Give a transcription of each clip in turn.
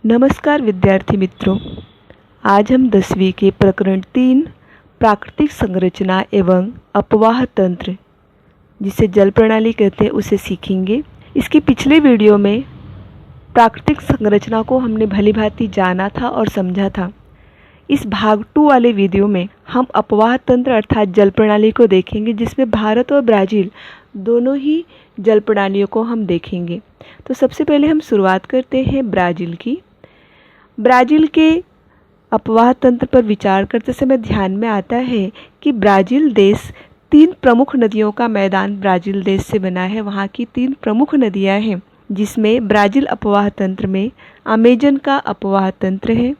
नमस्कार विद्यार्थी मित्रों, आज हम 10वीं के प्रकरण 3 प्राकृतिक संरचना एवं अपवाह तंत्र, जिसे जल प्रणाली कहते हैं, उसे सीखेंगे। इसके पिछले वीडियो में प्राकृतिक संरचना को हमने भली भांति जाना था और समझा था। इस भाग 2 वाले वीडियो में हम अपवाह तंत्र अर्थात जल प्रणाली को देखेंगे, जिसमें भारत और ब्राज़ील दोनों ही जल प्रणालियों को हम देखेंगे। तो सबसे पहले हम शुरुआत करते हैं ब्राज़ील की। ब्राज़ील के अपवाह तंत्र पर विचार करते समय ध्यान में आता है कि ब्राज़ील देश 3 प्रमुख नदियों का मैदान ब्राज़ील देश से बना है। वहाँ की 3 प्रमुख नदियाँ हैं, जिसमें ब्राज़ील अपवाह तंत्र में अमेजन का अपवाह तंत्र है,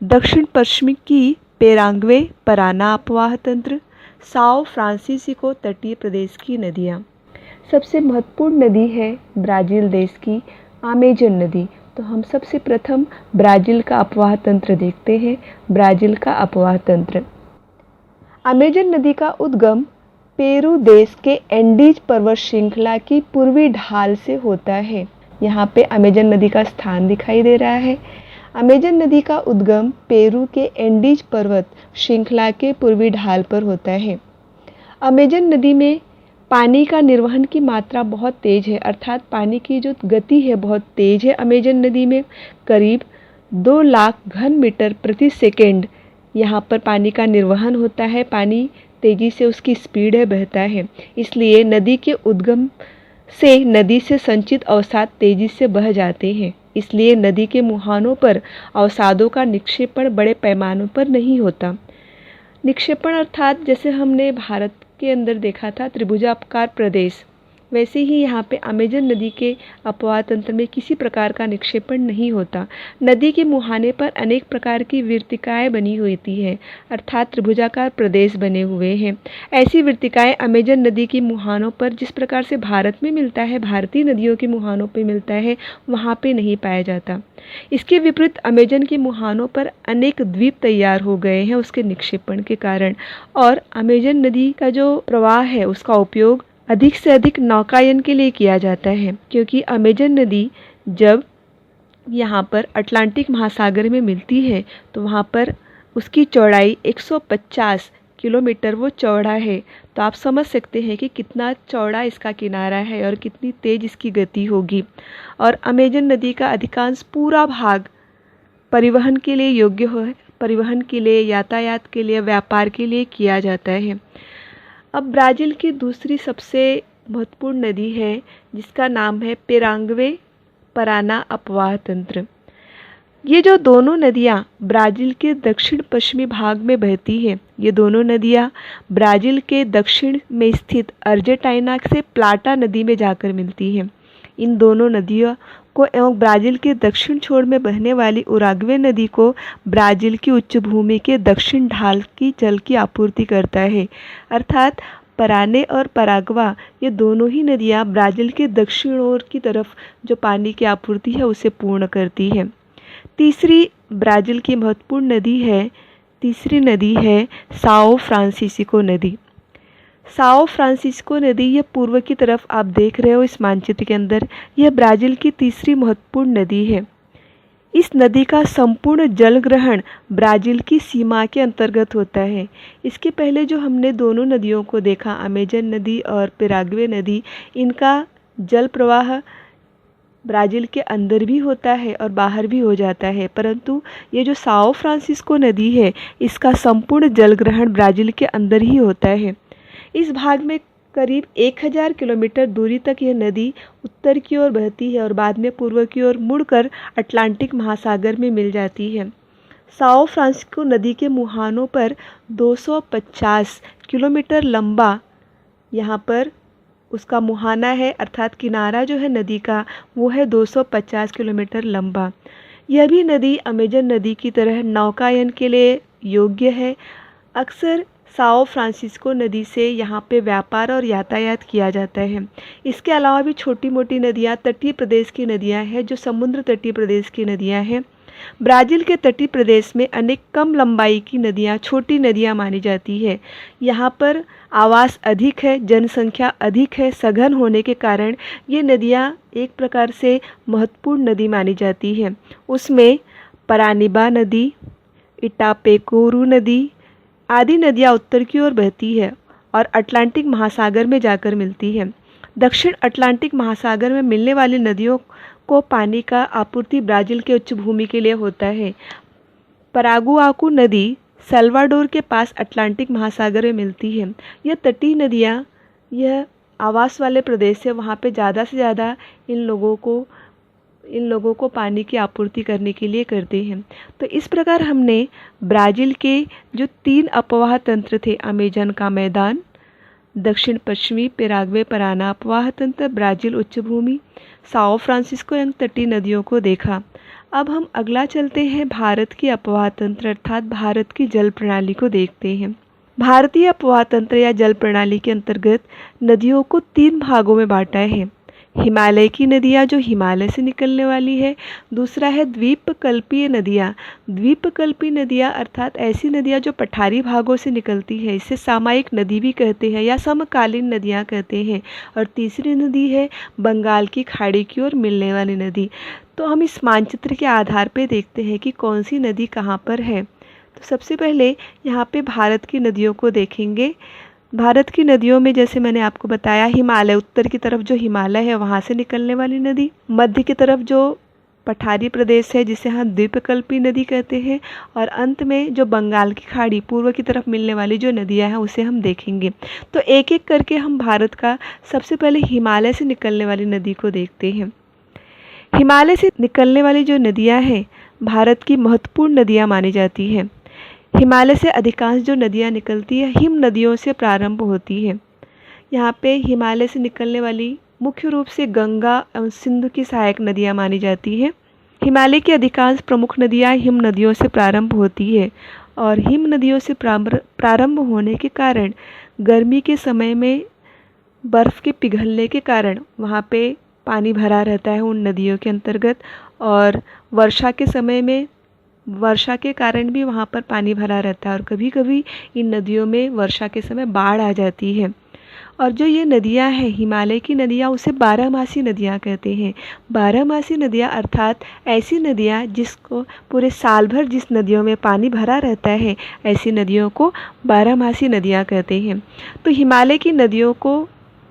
दक्षिण पश्चिम की पेराग्वे पराना अपवाह तंत्र, साओ फ्रांसिस्को तटीय प्रदेश की नदियाँ। सबसे महत्वपूर्ण नदी है ब्राज़ील देश की अमेजन नदी। तो हम सबसे प्रथम ब्राज़ील का अपवाह तंत्र देखते हैं। ब्राज़ील का अपवाह तंत्र, अमेजन नदी का उद्गम पेरू देश के एंडीज पर्वत श्रृंखला की पूर्वी ढाल से होता है। यहाँ पे अमेजन नदी का स्थान दिखाई दे रहा है। अमेजन नदी का उद्गम पेरू के एंडीज पर्वत श्रृंखला के पूर्वी ढाल पर होता है। अमेजन नदी में पानी का निर्वहन की मात्रा बहुत तेज़ है, अर्थात पानी की जो गति है बहुत तेज़ है। अमेजन नदी में करीब 2 लाख घन मीटर प्रति सेकेंड यहाँ पर पानी का निर्वहन होता है। पानी तेज़ी से उसकी स्पीड है, बहता है। इसलिए नदी के उद्गम से नदी से संचित अवसाद तेज़ी से बह जाते हैं। इसलिए नदी के मुहानों पर अवसादों का निक्षेपण बड़े पैमानों पर नहीं होता। निक्षेपण अर्थात जैसे हमने भारत के अंदर देखा था त्रिभुजाकार प्रदेश, वैसे ही यहाँ पे अमेजन नदी के अपवाह तंत्र में किसी प्रकार का निक्षेपण नहीं होता। नदी के मुहाने पर अनेक प्रकार की वृत्तिकाएँ बनी होती हैं, अर्थात त्रिभुजाकार प्रदेश बने हुए हैं। ऐसी वृत्तिकाएँ अमेजन नदी की मुहानों पर जिस प्रकार से भारत में मिलता है, भारतीय नदियों के मुहानों पर मिलता है, वहाँ पे नहीं पाया जाता। इसके विपरीत अमेजन के मुहानों पर अनेक द्वीप तैयार हो गए हैं उसके निक्षेपण के कारण। और अमेजन नदी का जो प्रवाह है उसका उपयोग अधिक से अधिक नौकायन के लिए किया जाता है, क्योंकि अमेजन नदी जब यहाँ पर अटलांटिक महासागर में मिलती है तो वहाँ पर उसकी चौड़ाई 150 किलोमीटर वो चौड़ा है। तो आप समझ सकते हैं कि कितना चौड़ा इसका किनारा है और कितनी तेज़ इसकी गति होगी। और अमेजन नदी का अधिकांश पूरा भाग परिवहन के लिए योग्य है, परिवहन के लिए, यातायात के लिए, व्यापार के लिए किया जाता है। अब ब्राज़ील की दूसरी सबसे महत्वपूर्ण नदी है, जिसका नाम है पेराग्वे पराना अपवाह तंत्र। ये जो दोनों नदियाँ ब्राज़ील के दक्षिण पश्चिमी भाग में बहती हैं, ये दोनों नदियाँ ब्राज़ील के दक्षिण में स्थित अर्जेंटीना से प्लाटा नदी में जाकर मिलती हैं। इन दोनों नदियों को एवं ब्राज़ील के दक्षिण छोर में बहने वाली उराग्वे नदी को ब्राज़ील की उच्च भूमि के दक्षिण ढाल की जल की आपूर्ति करता है। अर्थात पराने और पराग्वा ये दोनों ही नदियाँ ब्राज़ील के दक्षिण ओर की तरफ जो पानी की आपूर्ति है उसे पूर्ण करती है। तीसरी ब्राज़ील की महत्वपूर्ण नदी है, तीसरी नदी है साओ फ्रांसिस्को नदी। साओ फ्रांसिस्को नदी ये पूर्व की तरफ आप देख रहे हो इस मानचित्र के अंदर, यह ब्राज़ील की तीसरी महत्वपूर्ण नदी है। इस नदी का संपूर्ण जल ग्रहण ब्राज़ील की सीमा के अंतर्गत होता है। इसके पहले जो हमने दोनों नदियों को देखा, अमेजन नदी और पेराग्वे नदी, इनका जल प्रवाह ब्राज़ील के अंदर भी होता है और बाहर भी हो जाता है, परंतु ये जो साओ फ्रांसिस्को नदी है इसका संपूर्ण जल ग्रहण ब्राज़ील के अंदर ही होता है। इस भाग में करीब 1000 किलोमीटर दूरी तक यह नदी उत्तर की ओर बहती है और बाद में पूर्व की ओर मुड़कर अटलांटिक महासागर में मिल जाती है। साओ फ्रांसिस्को नदी के मुहानों पर 250 किलोमीटर लंबा यहाँ पर उसका मुहाना है, अर्थात किनारा जो है नदी का वो है 250 किलोमीटर लंबा। यह भी नदी अमेजन नदी की तरह नौकायन के लिए योग्य है। अक्सर साओ फ्रांसिस्को नदी से यहाँ पे व्यापार और यातायात किया जाता है। इसके अलावा भी छोटी मोटी नदियाँ तटीय प्रदेश की नदियाँ हैं, जो समुद्र तटीय प्रदेश की नदियाँ हैं। ब्राज़ील के तटीय प्रदेश में अनेक कम लंबाई की नदियाँ छोटी नदियाँ मानी जाती है। यहाँ पर आवास अधिक है, जनसंख्या अधिक है, सघन होने के कारण ये नदियाँ एक प्रकार से महत्वपूर्ण नदी मानी जाती है। उसमें परानिबा नदी, इटापेकोरू नदी आदि नदियाँ उत्तर की ओर बहती है और अटलांटिक महासागर में जाकर मिलती है। दक्षिण अटलांटिक महासागर में मिलने वाली नदियों को पानी का आपूर्ति ब्राज़ील के उच्च भूमि के लिए होता है। परागुआकू नदी सल्वाडोर के पास अटलांटिक महासागर में मिलती है। यह तटीय नदियाँ, यह आवास वाले प्रदेश है, वहाँ पे ज़्यादा से ज़्यादा इन लोगों को पानी की आपूर्ति करने के लिए करते हैं। तो इस प्रकार हमने ब्राज़ील के जो 3 अपवाह तंत्र थे, अमेजन का मैदान, दक्षिण पश्चिमी पेराग्वे पराना अपवाह तंत्र, ब्राज़ील उच्च भूमि, साओ फ्रांसिस्को एवं तटीय नदियों को देखा। अब हम अगला चलते हैं भारत की अपवाह तंत्र अर्थात भारत की जल प्रणाली को देखते हैं। भारतीय अपवाह तंत्र या जल प्रणाली के अंतर्गत नदियों को 3 भागों में बांटा है। हिमालय की नदियाँ जो हिमालय से निकलने वाली है, दूसरा है द्वीपकल्पीय नदियाँ। द्वीपकल्पीय नदियाँ अर्थात ऐसी नदियाँ जो पठारी भागों से निकलती है, इसे सामायिक नदी भी कहते हैं या समकालीन नदियाँ कहते हैं। और तीसरी नदी है बंगाल की खाड़ी की ओर मिलने वाली नदी। तो हम इस मानचित्र के आधार पर देखते हैं कि कौन सी नदी कहाँ पर है। तो सबसे पहले यहाँ पे भारत की नदियों को देखेंगे। भारत की नदियों में जैसे मैंने आपको बताया, हिमालय, उत्तर की तरफ जो हिमालय है वहाँ से निकलने वाली नदी, मध्य की तरफ जो पठारी प्रदेश है जिसे हम द्वीपकल्पीय नदी कहते हैं, और अंत में जो बंगाल की खाड़ी पूर्व की तरफ मिलने वाली जो नदियाँ हैं उसे हम देखेंगे। तो एक एक करके हम भारत का सबसे पहले हिमालय से निकलने वाली नदी को देखते हैं। हिमालय से निकलने वाली जो नदियाँ हैं भारत की महत्वपूर्ण नदियाँ मानी जाती हैं। हिमालय से अधिकांश जो नदियाँ निकलती है हिम नदियों से प्रारंभ होती है। यहाँ पे हिमालय से निकलने वाली मुख्य रूप से गंगा एवं सिंधु की सहायक नदियाँ मानी जाती हैं। हिमालय की अधिकांश प्रमुख नदियाँ हिम नदियों से प्रारंभ होती है और हिम नदियों से प्रारंभ होने के कारण गर्मी के समय में बर्फ़ के पिघलने के कारण वहाँ पे पानी भरा रहता है उन नदियों के अंतर्गत, और वर्षा के समय में वर्षा के कारण भी वहाँ पर पानी भरा रहता है और कभी कभी इन नदियों में वर्षा के समय बाढ़ आ जाती है। और जो ये नदियाँ हैं हिमालय की नदियाँ, उसे बारहमासी नदियाँ कहते हैं। बारहमासी नदियाँ अर्थात ऐसी नदियाँ जिसको पूरे साल भर जिस नदियों में पानी भरा रहता है, ऐसी नदियों को बारहमासी नदियाँ कहते हैं। तो हिमालय की नदियों को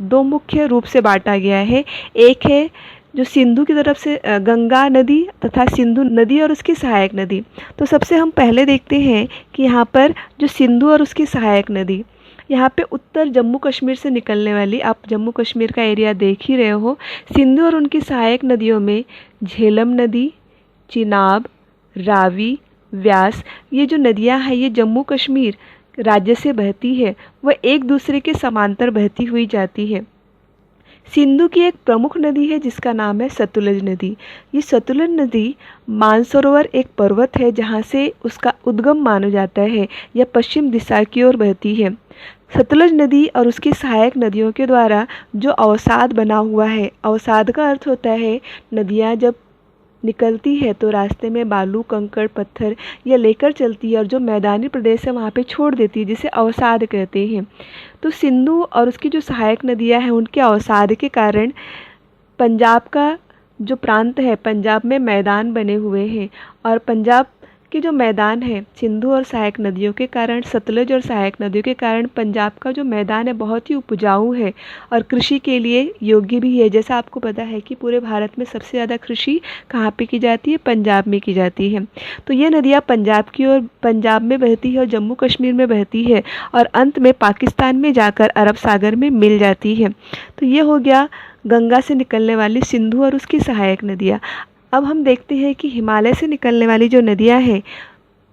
2 मुख्य रूप से बांटा गया है। एक है जो सिंधु की तरफ से गंगा नदी तथा सिंधु नदी और उसकी सहायक नदी। तो सबसे हम पहले देखते हैं कि यहाँ पर जो सिंधु और उसकी सहायक नदी, यहाँ पे उत्तर जम्मू कश्मीर से निकलने वाली, आप जम्मू कश्मीर का एरिया देख ही रहे हो, सिंधु और उनकी सहायक नदियों में झेलम नदी, चिनाब, रावी, व्यास, ये जो नदियाँ हैं ये जम्मू कश्मीर राज्य से बहती है, वह एक दूसरे के समांतर बहती हुई जाती है। सिंधु की एक प्रमुख नदी है जिसका नाम है सतलुज नदी। ये सतलुज नदी मानसरोवर एक पर्वत है जहाँ से उसका उद्गम माना जाता है। यह पश्चिम दिशा की ओर बहती है। सतलुज नदी और उसकी सहायक नदियों के द्वारा जो अवसाद बना हुआ है, अवसाद का अर्थ होता है नदियाँ जब निकलती है तो रास्ते में बालू, कंकड़, पत्थर ये लेकर चलती है और जो मैदानी प्रदेश है वहाँ पे छोड़ देती है, जिसे अवसाद कहते हैं। तो सिंधु और उसकी जो सहायक नदियाँ हैं उनके अवसाद के कारण पंजाब का जो प्रांत है, पंजाब में मैदान बने हुए हैं और पंजाब के जो मैदान है सिंधु और सहायक नदियों के कारण, सतलुज और सहायक नदियों के कारण पंजाब का जो मैदान है बहुत ही उपजाऊ है और कृषि के लिए योग्य भी है। जैसा आपको पता है कि पूरे भारत में सबसे ज़्यादा कृषि कहाँ पे की जाती है? पंजाब में की जाती है। तो ये नदियाँ पंजाब की ओर, पंजाब में बहती है और जम्मू कश्मीर में बहती है और अंत में पाकिस्तान में जाकर अरब सागर में मिल जाती है। तो ये हो गया गंगा से निकलने वाली सिंधु और उसकी सहायक नदियाँ। अब हम देखते हैं कि हिमालय से निकलने वाली जो नदियाँ हैं,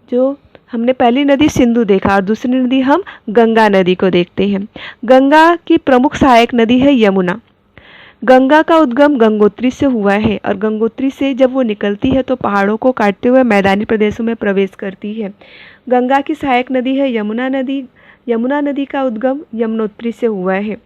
जो हमने पहली नदी सिंधु देखा और दूसरी नदी हम गंगा नदी को देखते हैं। गंगा की प्रमुख सहायक नदी है यमुना। गंगा का उद्गम गंगोत्री से हुआ है और गंगोत्री से जब वो निकलती है तो पहाड़ों को काटते हुए मैदानी प्रदेशों में प्रवेश करती है। गंगा की सहायक नदी है यमुना नदी। यमुना नदी का उद्गम यमुनोत्री से हुआ है।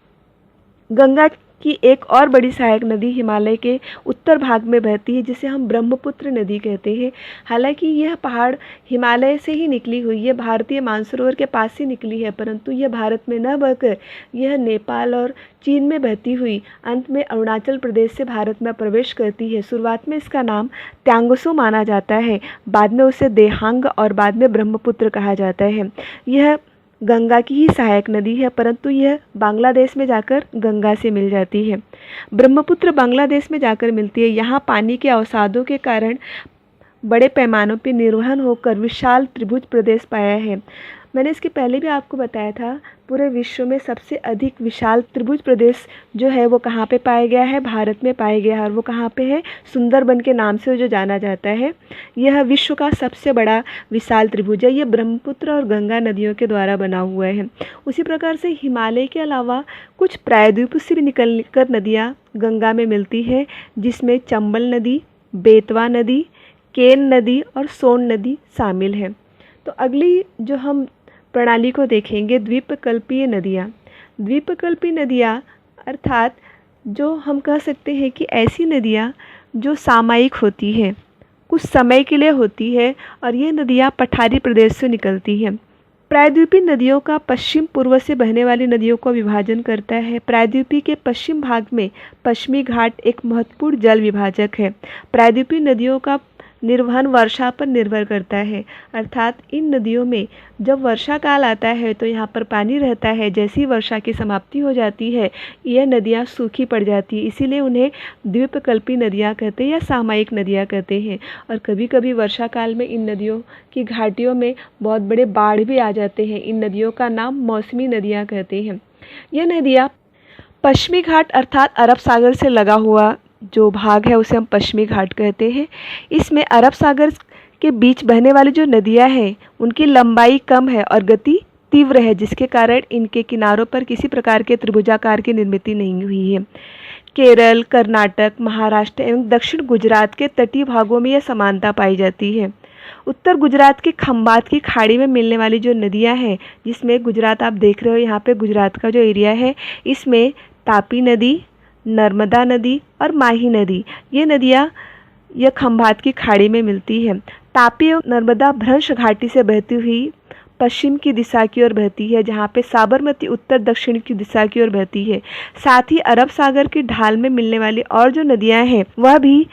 गंगा की एक और बड़ी सहायक नदी हिमालय के उत्तर भाग में बहती है, जिसे हम ब्रह्मपुत्र नदी कहते हैं। हालांकि यह पहाड़ हिमालय से ही निकली हुई है, भारतीय मानसरोवर के पास से निकली है, परंतु यह भारत में न बहकर यह नेपाल और चीन में बहती हुई अंत में अरुणाचल प्रदेश से भारत में प्रवेश करती है। शुरुआत में इसका नाम त्यांगसो माना जाता है, बाद में उसे देहांग और बाद में ब्रह्मपुत्र कहा जाता है। यह गंगा की ही सहायक नदी है, परंतु यह बांग्लादेश में जाकर गंगा से मिल जाती है। ब्रह्मपुत्र बांग्लादेश में जाकर मिलती है। यहाँ पानी के अवसादों के कारण बड़े पैमानों पर निर्वहन होकर विशाल त्रिभुज प्रदेश पाया है। मैंने इसके पहले भी आपको बताया था, पूरे विश्व में सबसे अधिक विशाल त्रिभुज प्रदेश जो है वो कहाँ पे पाया गया है, भारत में पाया गया है। और वो कहाँ पे है, सुंदरबन के नाम से जो जाना जाता है। यह विश्व का सबसे बड़ा विशाल त्रिभुज है। यह ब्रह्मपुत्र और गंगा नदियों के द्वारा बना हुआ है। उसी प्रकार से हिमालय के अलावा कुछ प्रायद्वीप से भी निकल कर नदियाँ गंगा में मिलती है, जिसमें चंबल नदी, बेतवा नदी, केन नदी और सोन नदी शामिल है। तो अगली जो हम प्रणाली को देखेंगे, द्वीपकल्पीय नदियाँ। द्वीपकल्पीय नदियाँ अर्थात जो हम कह सकते हैं कि ऐसी नदियाँ जो सामयिक होती हैं, कुछ समय के लिए होती है, और ये नदियाँ पठारी प्रदेश से निकलती हैं। प्रायद्वीपीय नदियों का पश्चिम पूर्व से बहने वाली नदियों को विभाजन करता है। प्रायद्वीपीय के पश्चिम भाग में पश्चिमी घाट एक महत्वपूर्ण जल विभाजक है। प्रायद्वीपीय नदियों का निर्वहन वर्षा पर निर्भर करता है, अर्थात इन नदियों में जब वर्षा काल आता है तो यहाँ पर पानी रहता है। जैसी वर्षा की समाप्ति हो जाती है यह नदियाँ सूखी पड़ जाती है, इसीलिए उन्हें द्वीपकल्पीय नदियाँ कहते हैं या सामयिक नदियाँ कहते हैं। और कभी कभी वर्षा काल में इन नदियों की घाटियों में बहुत बड़े बाढ़ भी आ जाते हैं। इन नदियों का नाम मौसमी नदियाँ कहते हैं। यह नदियाँ पश्चिमी घाट अर्थात अरब सागर से लगा हुआ जो भाग है उसे हम पश्चिमी घाट कहते हैं। इसमें अरब सागर के बीच बहने वाली जो नदियां हैं उनकी लंबाई कम है और गति तीव्र है, जिसके कारण इनके किनारों पर किसी प्रकार के त्रिभुजाकार की निर्मित नहीं हुई है। केरल, कर्नाटक, महाराष्ट्र एवं दक्षिण गुजरात के तटीय भागों में यह समानता पाई जाती है। उत्तर गुजरात की खंबात की खाड़ी में मिलने वाली जो नदियाँ हैं, जिसमें गुजरात आप देख रहे हो, यहाँ पे गुजरात का जो एरिया है इसमें तापी नदी, नर्मदा नदी और माही नदी, ये नदियाँ यह खंभात की खाड़ी में मिलती है। तापी और नर्मदा भ्रंश घाटी से बहती हुई पश्चिम की दिशा की ओर बहती है, जहाँ पे साबरमती उत्तर दक्षिण की दिशा की ओर बहती है। साथ ही अरब सागर की ढाल में मिलने वाली और जो नदियाँ हैं वह भी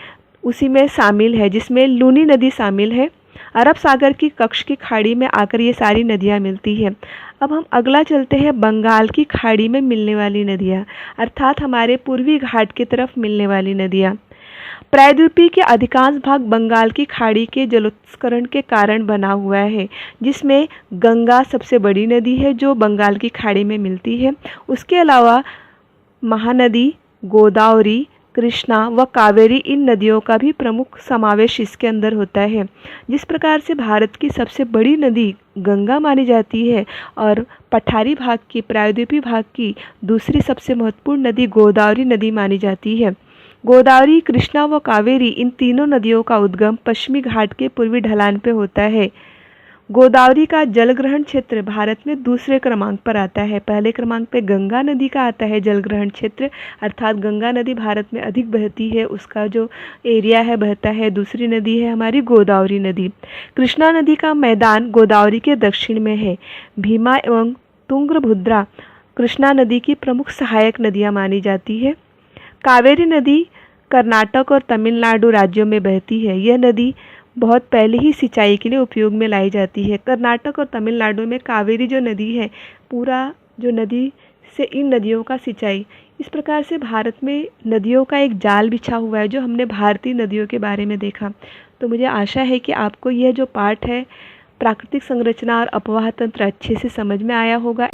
उसी में शामिल है, जिसमें लूनी नदी शामिल है। अरब सागर की कक्ष की खाड़ी में आकर ये सारी नदियाँ मिलती हैं। अब हम अगला चलते हैं, बंगाल की खाड़ी में मिलने वाली नदियाँ, अर्थात हमारे पूर्वी घाट की तरफ मिलने वाली नदियाँ। प्रायद्वीपीय के अधिकांश भाग बंगाल की खाड़ी के जलोत्सर्जन के कारण बना हुआ है, जिसमें गंगा सबसे बड़ी नदी है जो बंगाल की खाड़ी में मिलती है। उसके अलावा महानदी, गोदावरी, कृष्णा व कावेरी इन नदियों का भी प्रमुख समावेश इसके अंदर होता है। जिस प्रकार से भारत की सबसे बड़ी नदी गंगा मानी जाती है और पठारी भाग की, प्रायद्वीपीय भाग की दूसरी सबसे महत्वपूर्ण नदी गोदावरी नदी मानी जाती है। गोदावरी, कृष्णा व कावेरी इन तीनों नदियों का उद्गम पश्चिमी घाट के पूर्वी ढलान पर होता है। गोदावरी का जलग्रहण क्षेत्र भारत में दूसरे क्रमांक पर आता है। पहले क्रमांक पे गंगा नदी का आता है जलग्रहण क्षेत्र, अर्थात गंगा नदी भारत में अधिक बहती है, उसका जो एरिया है बहता है। दूसरी नदी है हमारी गोदावरी नदी। कृष्णा नदी का मैदान गोदावरी के दक्षिण में है। भीमा एवं तुंगभद्रा कृष्णा नदी की प्रमुख सहायक नदियाँ मानी जाती है। कावेरी नदी कर्नाटक और तमिलनाडु राज्यों में बहती है। यह नदी बहुत पहले ही सिंचाई के लिए उपयोग में लाई जाती है। कर्नाटक और तमिलनाडु में कावेरी जो नदी है, पूरा जो नदी से इन नदियों का सिंचाई, इस प्रकार से भारत में नदियों का एक जाल बिछा हुआ है जो हमने भारतीय नदियों के बारे में देखा। तो मुझे आशा है कि आपको यह जो पाठ है प्राकृतिक संरचना और अपवाह तंत्र अच्छे से समझ में आया होगा।